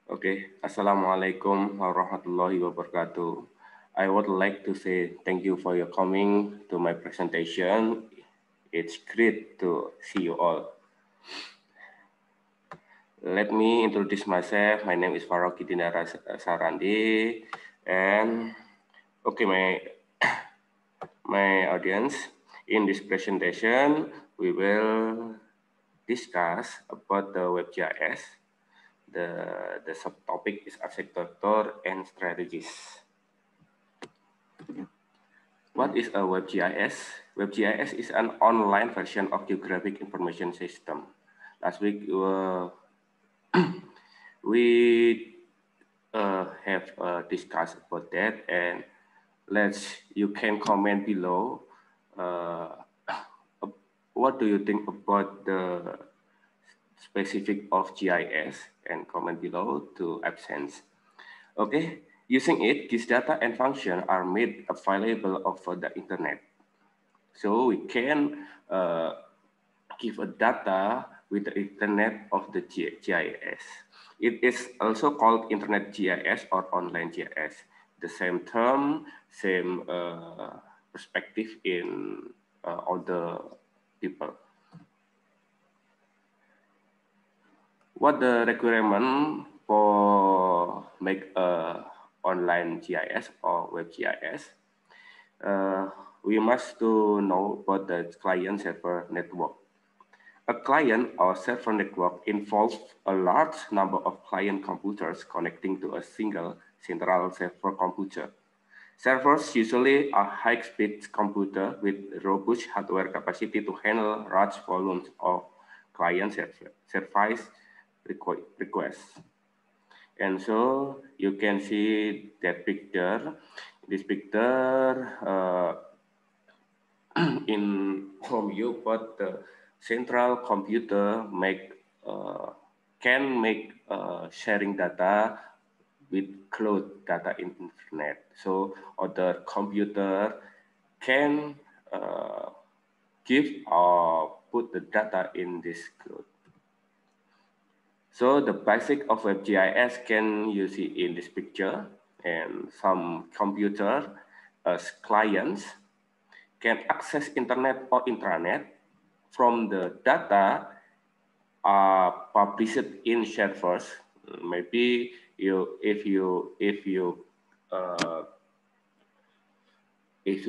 Okay, Assalamualaikum warahmatullahi wabarakatuh. I would like to say thank you for your coming to my presentation. It's great to see you all. Let me introduce myself. My name is Farouk Dinara Sarandi, and okay, my audience. In this presentation, we will discuss about the WebGIS. The subtopic is architecture and strategies. What is a WebGIS? WebGIS is an online version of geographic information system. Last week, we have discussed about that, and you can comment below. What do you think about the specific of GIS, and comment below to absence. Okay, using it, this data and function are made available over the internet. So we can give a data with the internet of the GIS. It is also called internet GIS or online GIS. The same term, same perspective in all the people. What the requirement for make a online GIS or web GIS? We must to know about the client server network. A client or server network involves a large number of client computers connecting to a single central server computer. Servers usually are high-speed computer with robust hardware capacity to handle large volumes of client service requests. And so you can see that picture. This picture inform you what the central computer can make sharing data with cloud data in internet. So other computer can give or put the data in this cloud. So the basic of WebGIS can you see in this picture, and some computer as clients can access internet or intranet from the data published in servers. Maybe if you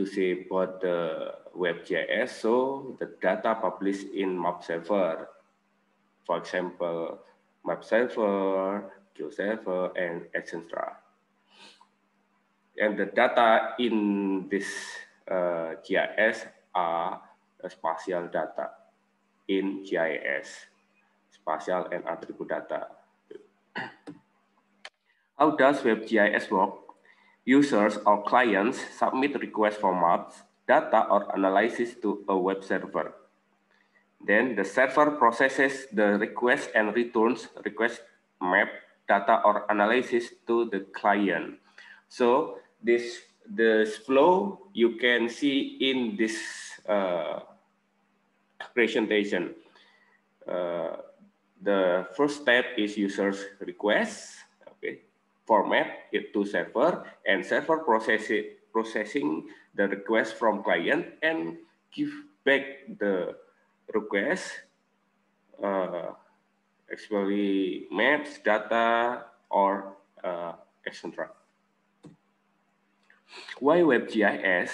say about the WebGIS, so the data published in map server, for example, map server, GeoServer, and etc. And the data in this GIS are spatial data in GIS, spatial and attribute data. How does WebGIS work? Users or clients submit requests for maps, data, or analysis to a web server. Then the server processes the request and returns request map, data, or analysis to the client. So this flow you can see in this presentation. The first step is user's request, okay, format it to server, and server processing the request from client and give back the request, actually maps, data, or etc. Why WebGIS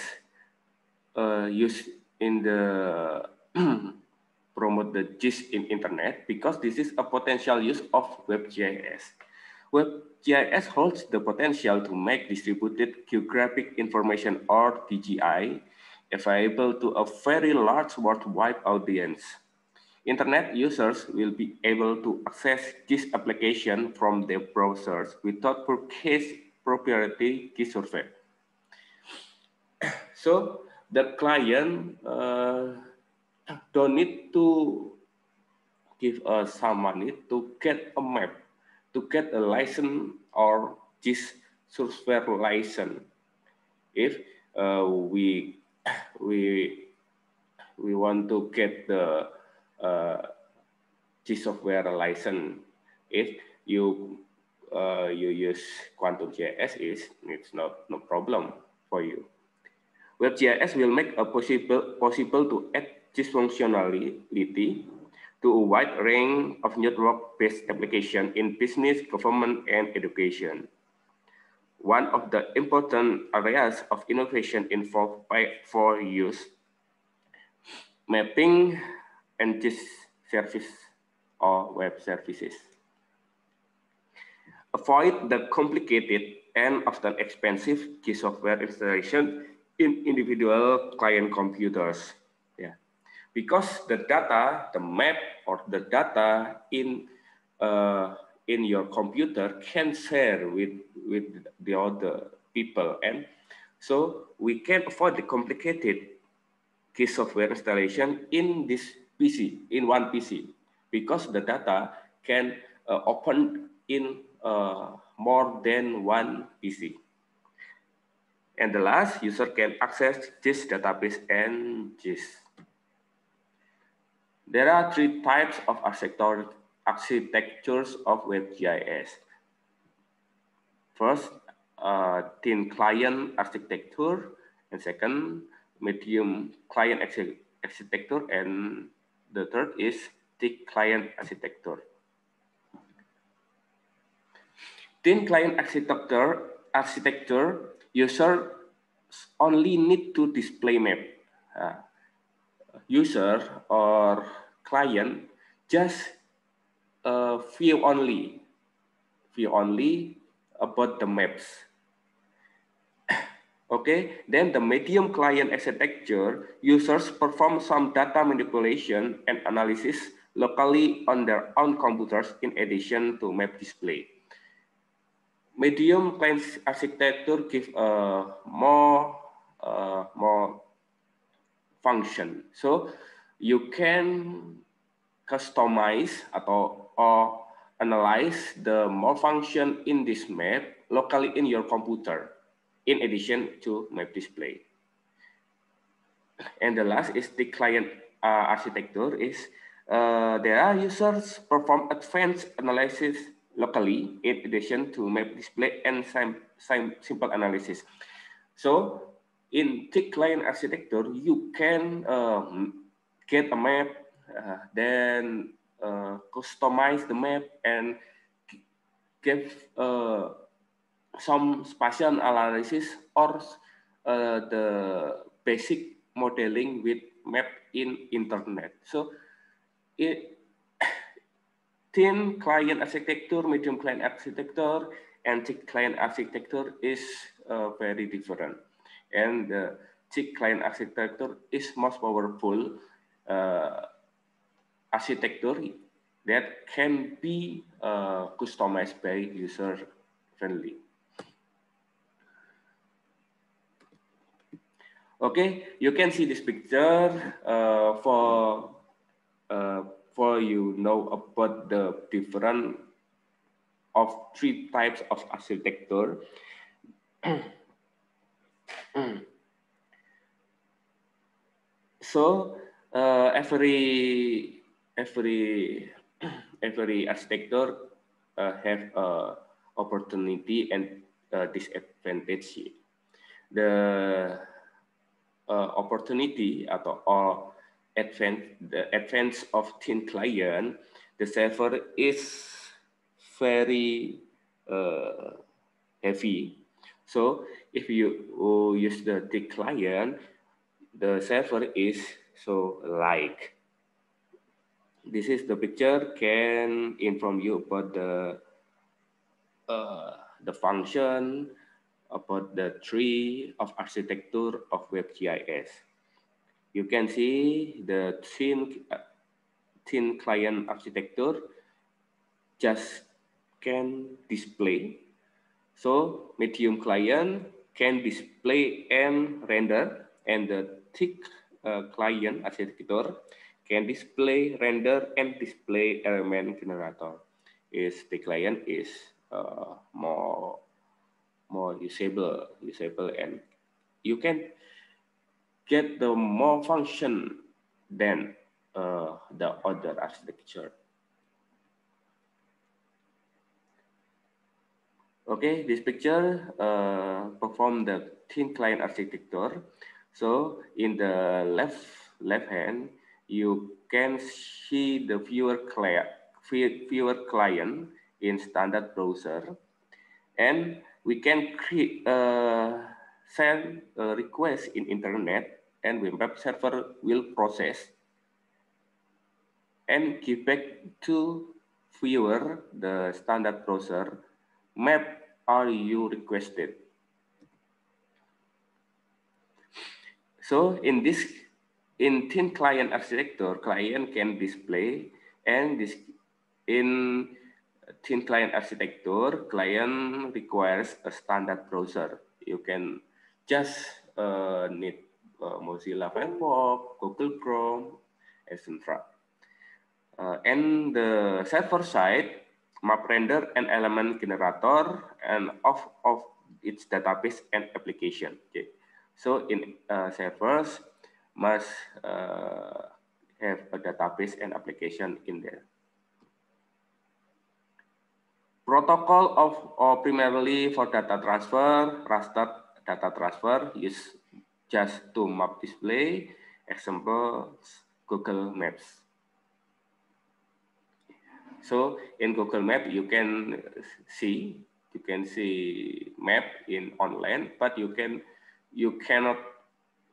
used in the promote the GIS in internet? Because this is a potential use of WebGIS. WebGIS holds the potential to make distributed geographic information or DGI available to a very large worldwide audience. Internet users will be able to access GIS application from their browsers without purchase proprietary GIS survey. So the client don't need to give us some money to get a map, to get a license or GIS software license. If we want to get the GIS software license, if you you use Quantum GIS, it's no problem for you. WebGIS will make it possible to add this functionality to a wide range of network-based applications in business, government, and education. One of the important areas of innovation involved for use mapping and this service or web services. Avoid the complicated and often expensive key software installation in individual client computers. Yeah, because the data, the map or the data in your computer can share with the other people, and so we can avoid the complicated key software installation in this PC, in one PC, because the data can open in more than one PC. And the last, user can access this database and GIS. There are three types of architectures of WebGIS. First, thin client architecture, and second, medium client architecture, and the third is thick client architecture. Thin client architecture, users only need to display map. User or client just view only about the maps. Okay, then the medium client architecture, users perform some data manipulation and analysis locally on their own computers in addition to map display. Medium client architecture gives more function, so you can customize or analyze the more function in this map locally in your computer, in addition to map display. And the last is the client architecture is there are users perform advanced analysis locally in addition to map display and simple analysis. So in thick client architecture, you can get a map, then customize the map and give some spatial analysis or the basic modeling with map in internet. So thin client architecture, medium client architecture, and thick client architecture is very different. And the thick client architecture is most powerful architecture that can be customized by user friendly. Okay, you can see this picture for you know about the different of three types of architecture. So every architecture have opportunity and disadvantage. The opportunity or the advance of thin client, the server is very heavy. So if you use the thick client, the server is so light. This is the picture can inform you about the function, about the tree of architecture of WebGIS. You can see the thin client architecture just can display. So medium client can display and render, and the thick client architecture can display, render, and display element generator. The client is more usable, and you can get the more function than the other architecture. Okay, this picture perform the thin client architecture. So in the left hand, you can see the viewer client in standard browser, and we can create send a request in internet, and web server will process and give back to viewer the standard browser map are you requested. So in thin client architecture, client can display, and this in thin client architecture, client requires a standard browser. You can just need Mozilla Firefox, Google Chrome, etc. And the server side, map render and element generator and of its database and application. Okay. So in servers must have a database and application in there. Protocol of primarily for data transfer, raster data transfer use just to map display, example Google Maps. So in Google Map you can see map in online, but you cannot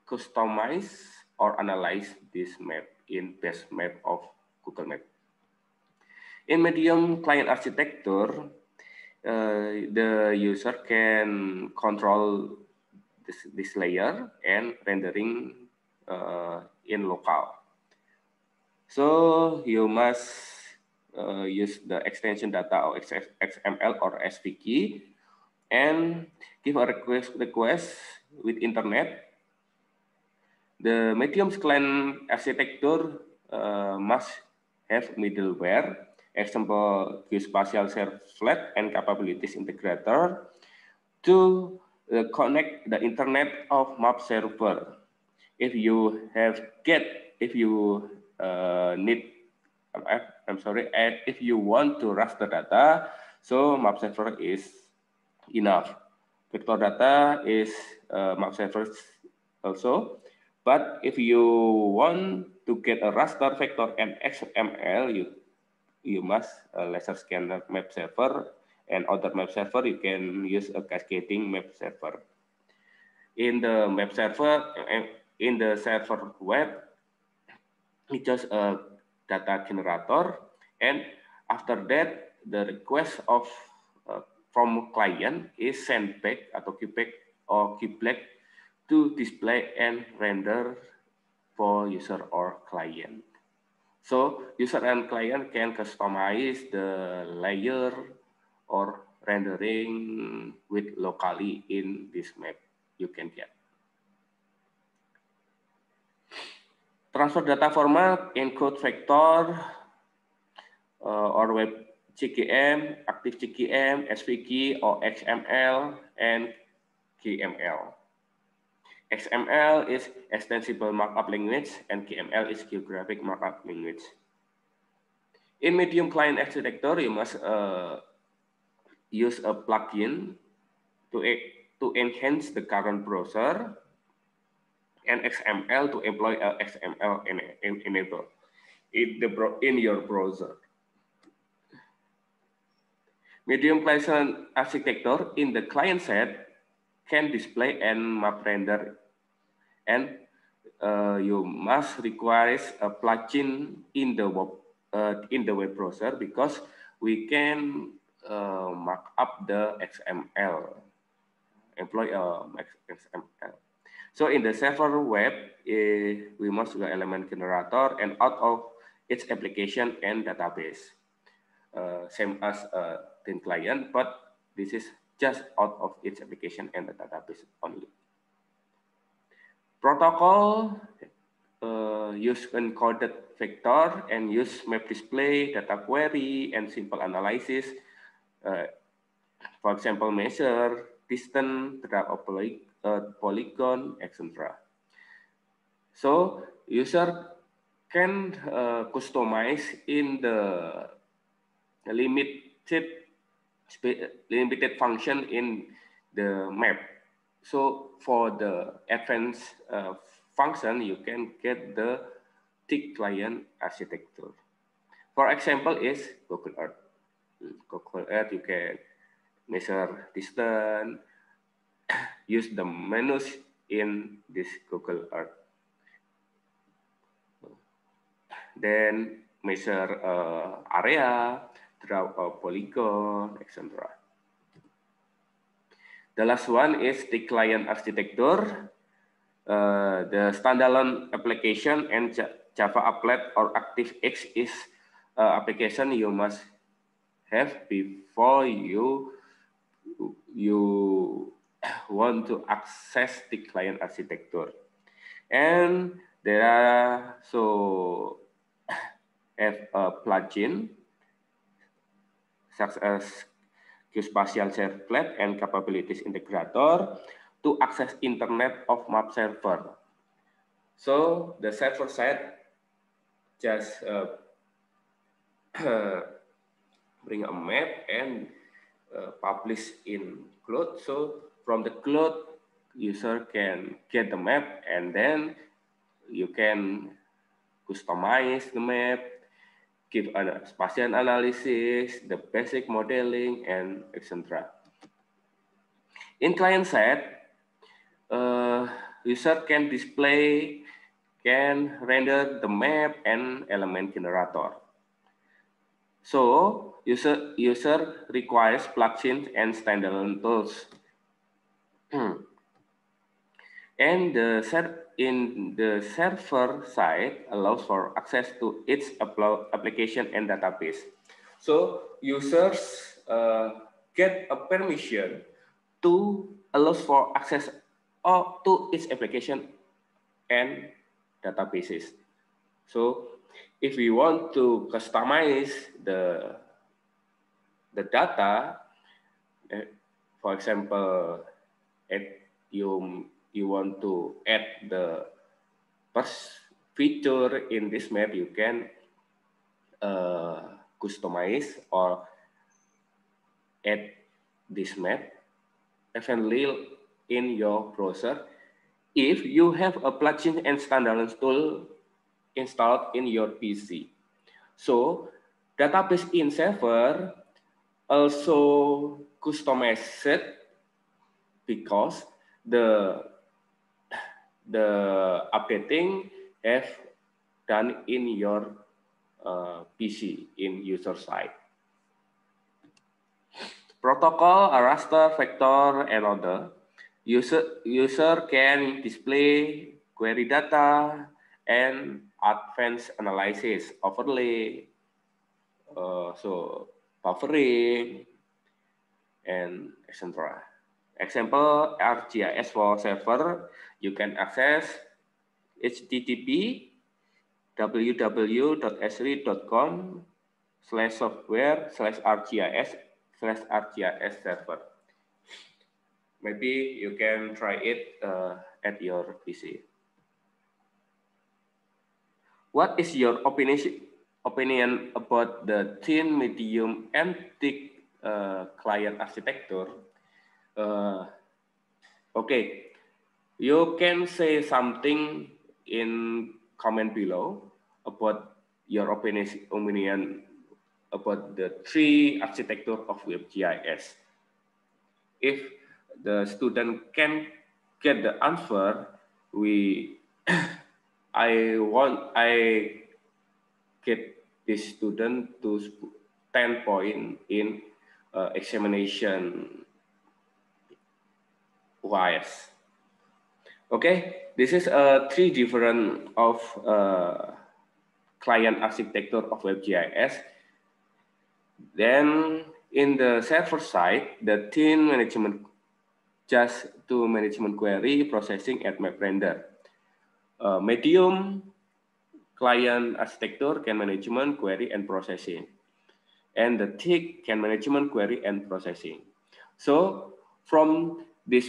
customize or analyze this map in best map of Google Map. In medium client architecture, the user can control this layer and rendering in local. So you must use the extension data or XML or SVG and give a request with internet. The medium client architecture must have middleware, example Geospatial Servlet and capabilities integrator to connect the internet of map server. If you need, I'm sorry, and if you want to raster data, so map server is enough. Vector data is map server also. But if you want to get a raster vector and XML, you must laser scanner map server, and other map server you can use a cascading map server. In the map server, in the server web, it's just a data generator, and after that the request of from client is sent back atau give back to display and render for user or client. So user and client can customize the layer or rendering with locally in this map you can get. Transfer data format encode vector or web CGM, active CGM, SVG or XML and GML. XML is extensible markup language and GML is geographic markup language. In medium client architecture, you must use a plugin to enhance the current browser and XML to employ a XML enable in your browser. Medium client architecture in the client side can display and map render, and you must require a plugin in the web browser because we can mark up the XML, employ XML. So in the server web, we must use element generator and out of its application and database. Same as thin client, but this is just out of its application and the database only. Protocol use encoded vector and use map display, data query, and simple analysis. For example, measure distance, drag of polygon, etc. So user can customize in the limited limited function in the map. So for the advanced function, you can get the thick client architecture. For example, is Google Earth. Google Earth, you can measure distance, use the menus in this Google Earth. Then measure area, draw a polygon, etc. The last one is the client architecture. The standalone application and Java Applet or ActiveX is application you must have before you want to access the client architecture. And there are have a plugin such as Geospatial Servlet and Capabilities Integrator to access Internet of Map server. So the server side just bring a map and publish in cloud. So from the cloud, user can get the map and then you can customize the map, give a spatial analysis, the basic modeling, and etc. In client side, user can display, can render the map and element generator. So user requires plugins and standalone tools. And in the server side allows for access to its application and database. So users get a permission to allows for access to its application and databases. So if we want to customize the data, for example, you want to add the first feature in this map, you can customize or add this map eventually in your browser if you have a plugin and standalone tool installed in your PC. So database in server also customized because the updating have done in your PC in user side. Protocol, raster, vector, and other. User can display query data and advanced analysis, overlay, so buffering, and etc. Example, ArcGIS for server, you can access http www.sri.com/software/ArcGIS/ArcGIS server. Maybe you can try it at your PC. What is your opinion about the thin, medium, and thick client architecture? Okay, you can say something in comment below about your opinion about the three architecture of WebGIS. If the student can get the answer, I get this student to 10 points in examination wise. Okay, this is three different of client architecture of WebGIS. Then in the server side, the thin management just to management query processing at map render. Medium client architecture can management query and processing, and the thick can management query and processing. So from this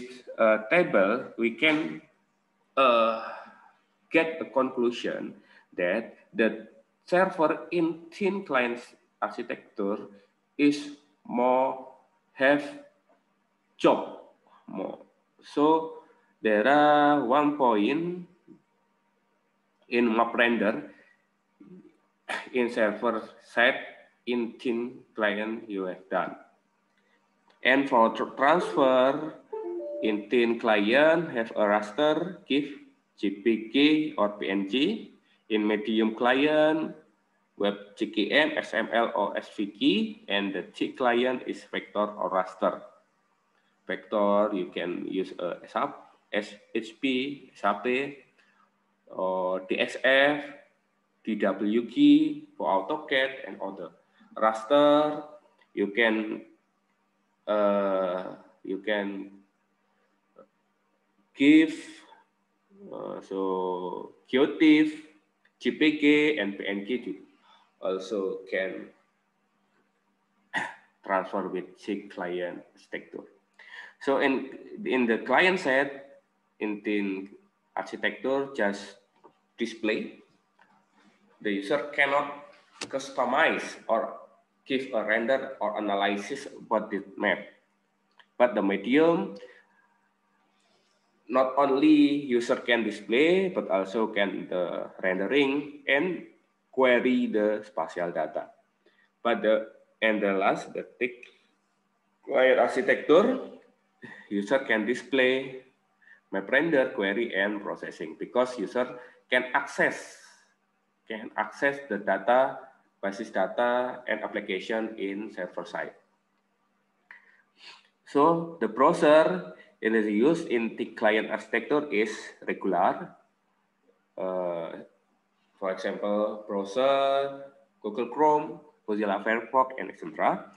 table, we can get a conclusion that the server in thin client architecture is more have job more. So there are one point in map render in server side in thin client you have done. And for transfer in thin client have a raster, GIF, JPG or PNG. In medium client, WebGKM, XML or SVG, and the thick client is vector or raster. Vector you can use SHP, SAP, or DXF, DWG for AutoCAD and other. Raster you can give so GeoTIFF, JPG, and PNG also can transfer with SIG client architecture. So in the client side, in the architecture, just display. The user cannot customize or give a render or analysis about the map. But the medium, not only user can display, but also can the rendering and query the spatial data. But the last, the thick client architecture, user can display map render, query, and processing because user can access the data, basis data, and application in server side. So the browser it is used in the client architecture is regular. For example, browser, Google Chrome, Mozilla Firefox, and etc.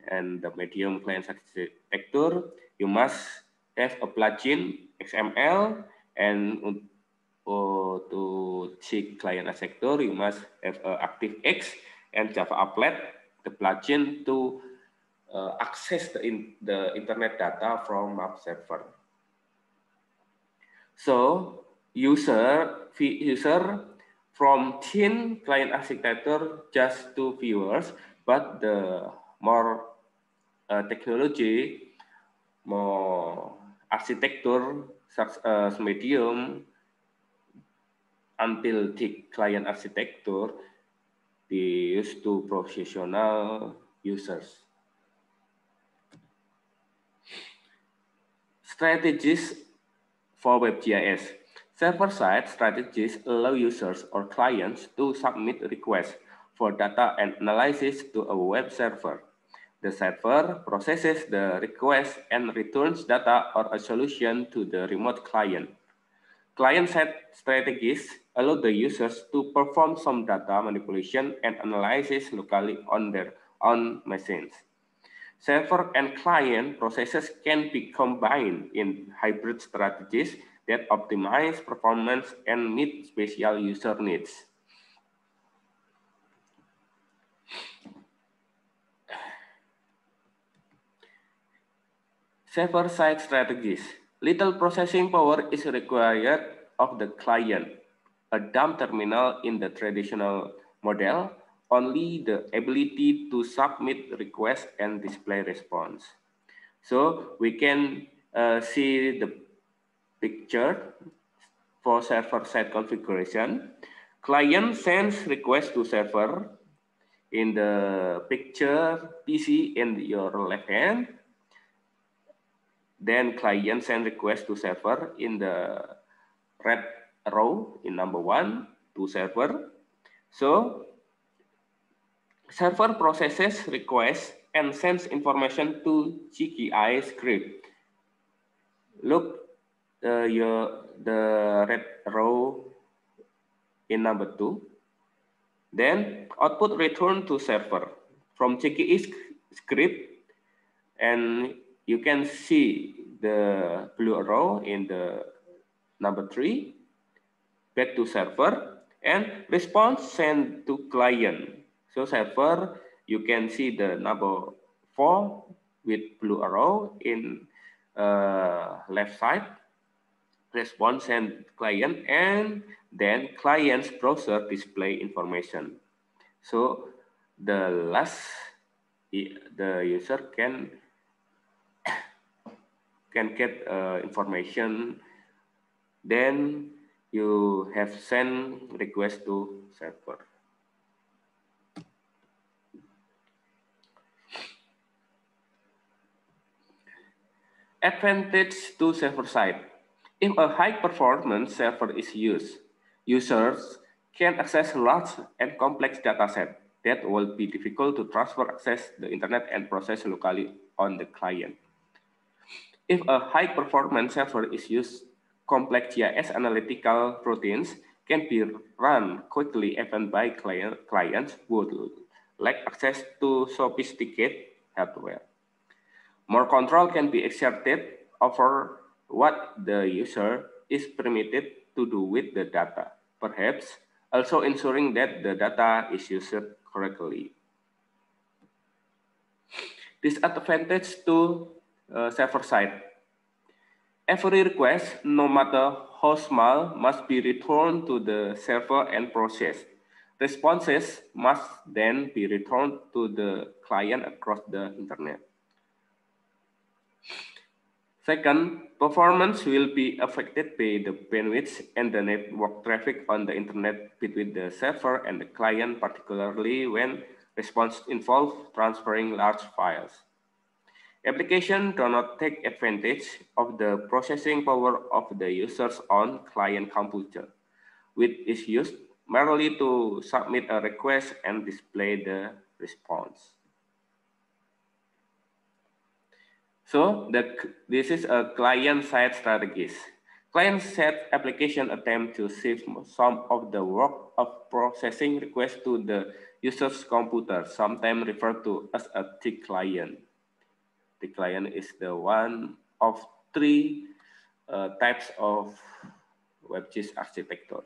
And the medium client architecture, you must have a plugin XML, and to check client architecture, you must have ActiveX and Java Applet, the plugin to access the internet data from map server. So user from thin client architecture just to viewers, but the more technology, more architecture such as medium until thick client architecture be used to professional users. Strategies for WebGIS. Server-side strategies allow users or clients to submit requests for data and analysis to a web server. The server processes the request and returns data or a solution to the remote client. Client-side strategies allow the users to perform some data manipulation and analysis locally on their own machines. Server and client processes can be combined in hybrid strategies that optimize performance and meet special user needs. Server-side strategies. Little processing power is required of the client. A dumb terminal in the traditional model, only the ability to submit requests and display response. So we can see the picture for server-side configuration. Client sends request to server. In the picture, PC in your left hand. Then client send request to server in the red row in number 1 to server. So server processes request and sends information to GKI script. Look the red row in number 2. Then output return to server from GKI script, and you can see the blue arrow in the number 3, back to server, and response sent to client. So server, you can see the number 4 with blue arrow in left side, response sent client, and then client's browser display information. So the last, the user can can get information. Then you have send request to server. Advantage to server side. If a high performance server is used, users can access large and complex dataset that will be difficult to transfer, access the internet, and process locally on the client. If a high performance server is used, complex GIS analytical routines can be run quickly even by clients who would lack access to sophisticated hardware. More control can be exerted over what the user is permitted to do with the data, perhaps also ensuring that the data is used correctly. Disadvantage to server side. Every request, no matter how small, must be returned to the server and processed. Responses must then be returned to the client across the internet. Second, performance will be affected by the bandwidth and the network traffic on the internet between the server and the client, particularly when response involves transferring large files. Applications do not take advantage of the processing power of the user's own client computer, which is used merely to submit a request and display the response. So this is a client-side strategies. Client-side application attempt to shift some of the work of processing requests to the user's computer, sometimes referred to as a TIC client. The client is the one of three types of WebGIS architecture.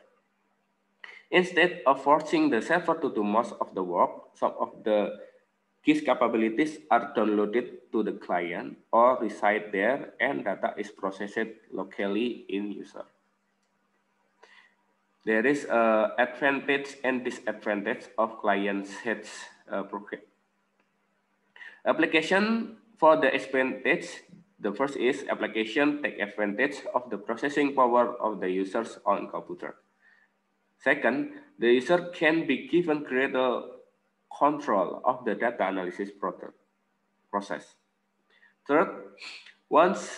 Instead of forcing the server to do most of the work, some of the GIS capabilities are downloaded to the client or reside there, and data is processed locally in user. There is an advantage and disadvantage of client-side program. Application for the advantage, the first is application take advantage of the processing power of the user's own computer. Second, the user can be given greater control of the data analysis process. Third, once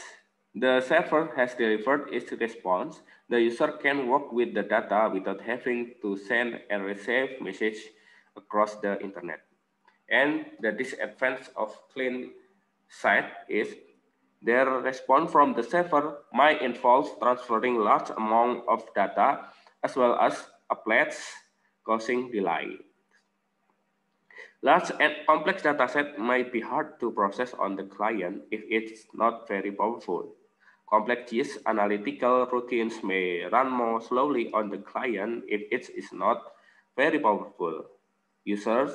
the server has delivered its response, the user can work with the data without having to send and receive messages across the internet. And the disadvantage of client side is their response from the server might involve transferring large amount of data as well as applets, causing delay. Large and complex dataset might be hard to process on the client if it's not very powerful. Complex GIS analytical routines may run more slowly on the client if it is not very powerful. Users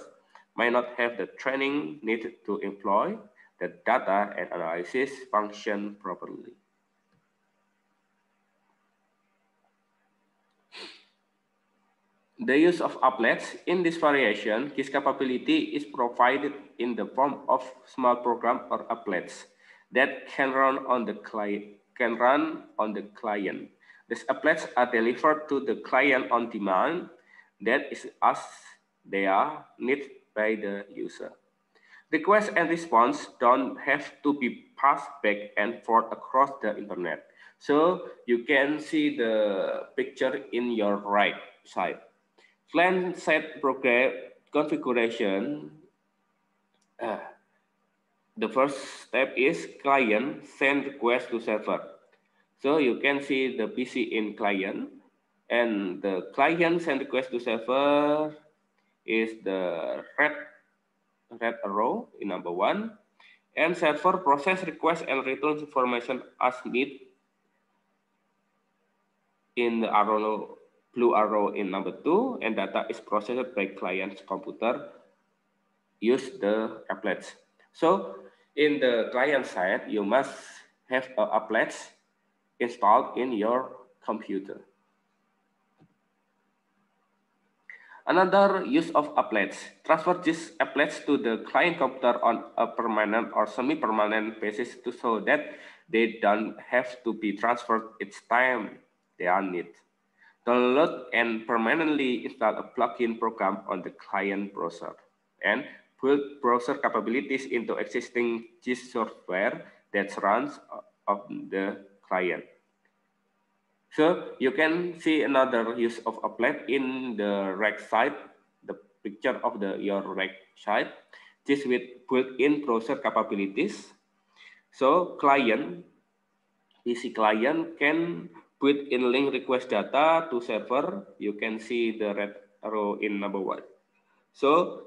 may not have the training needed to employ the data and analysis function properly. The use of applets in this variation, GIS capability is provided in the form of small program or applets that can run on the client. These applets are delivered to the client on demand, that is as they are needed by the user. Request and response don't have to be passed back and forth across the internet. So you can see the picture in your right side. Client-side program configuration. The first step is client send request to server. So you can see the PC in client, and the client send request to server is the red arrow in number 1, and server process request and returns information as need in the arrow, blue arrow in number 2, and data is processed by client's computer, use the applets. So in the client side, you must have applets installed in your computer. Another use of applets. Transfer these applets to the client computer on a permanent or semi-permanent basis so that they don't have to be transferred each time they are needed. Download and permanently install a plugin program on the client browser and build browser capabilities into existing GIS software that runs on the client. So you can see another use of applet in the right side, the picture of your right side, this with built-in browser capabilities. So PC client can build in link request data to server. You can see the red arrow in number 1. So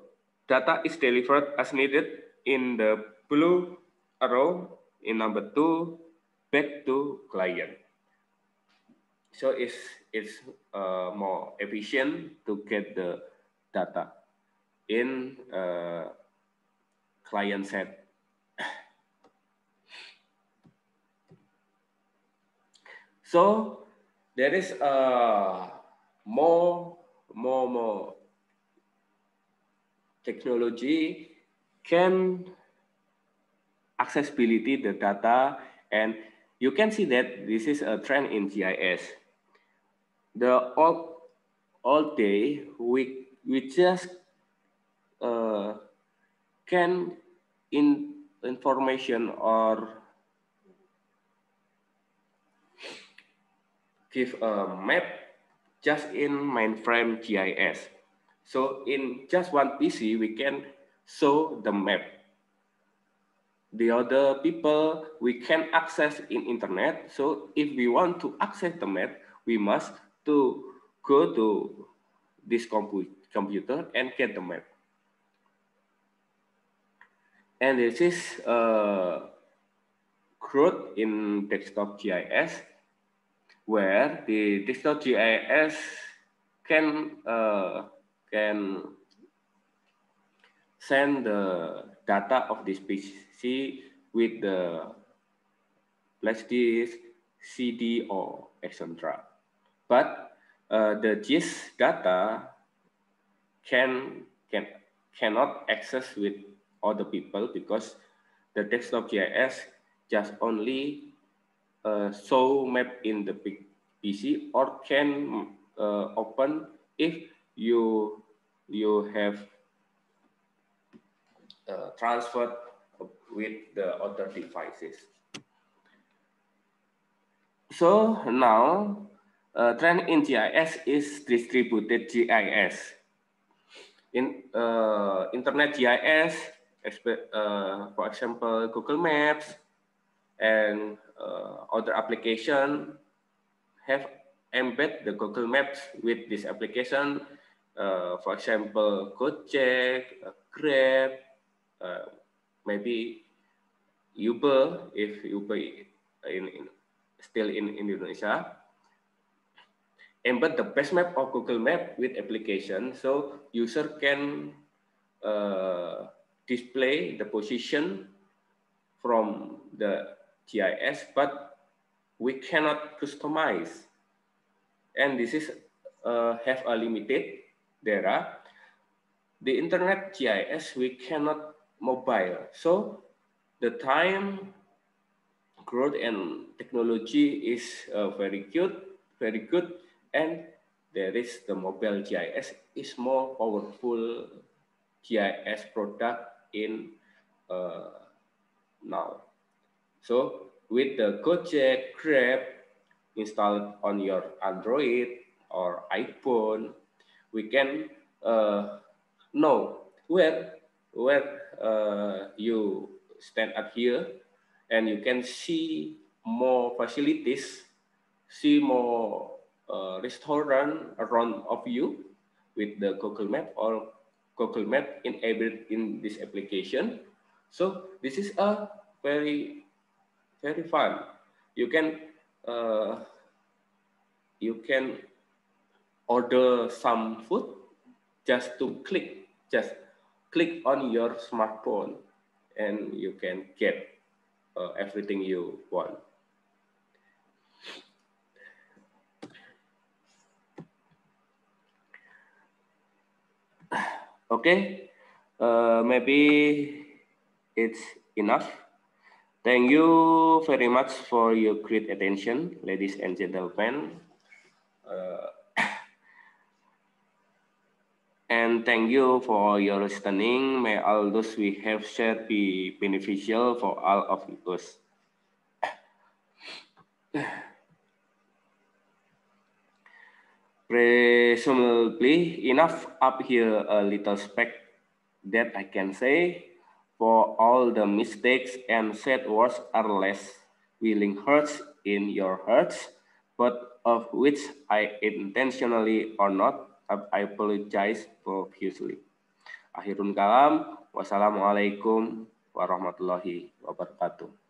data is delivered as needed in the blue arrow in number 2 back to client. So it's more efficient to get the data in client set. So there is more technology can accessibility the data, and you can see that this is a trend in GIS. The all day we just can information or give a map just in mainframe GIS. So in just one PC, we can show the map. The other people we can access in internet. So if we want to access the map, we must to go to this computer and get the map. And this is growth in desktop GIS, where the desktop GIS can send the data of this PC with the flash disk, CD, or etc. But the GIS data cannot access with other people because the desktop GIS just only show map in the PC or can open if you have transferred with the other devices. So now trend in GIS is distributed GIS. In internet GIS, for example, Google Maps and other application have embed the Google Maps with this application. For example, Gojek, Grab, maybe Uber, if Uber still in Indonesia. Embed the best map of Google Map with application, so user can display the position from the GIS, but we cannot customize, and this is have a limited data. The internet GIS we cannot mobile, so the time growth and technology is very good, and there is the mobile GIS is more powerful GIS product in now. So with the Gojek, Grab installed on your Android or iPhone, we can know where you stand up here, and you can see more facilities, see more restaurant around of you with the Google Map or Google Map enabled in this application. So this is a very fun. You can order some food just click on your smartphone, and you can get everything you want. Okay, maybe it's enough. Thank you very much for your great attention, ladies and gentlemen. And thank you for your listening. May all those we have shared be beneficial for all of us. Presumably enough up here a little speck that I can say, for all the mistakes and sad words are less willing hurts in your hearts, but of which I intentionally or not, I apologize profusely. Akhirun kalam, wassalamualaikum warahmatullahi wabarakatuh.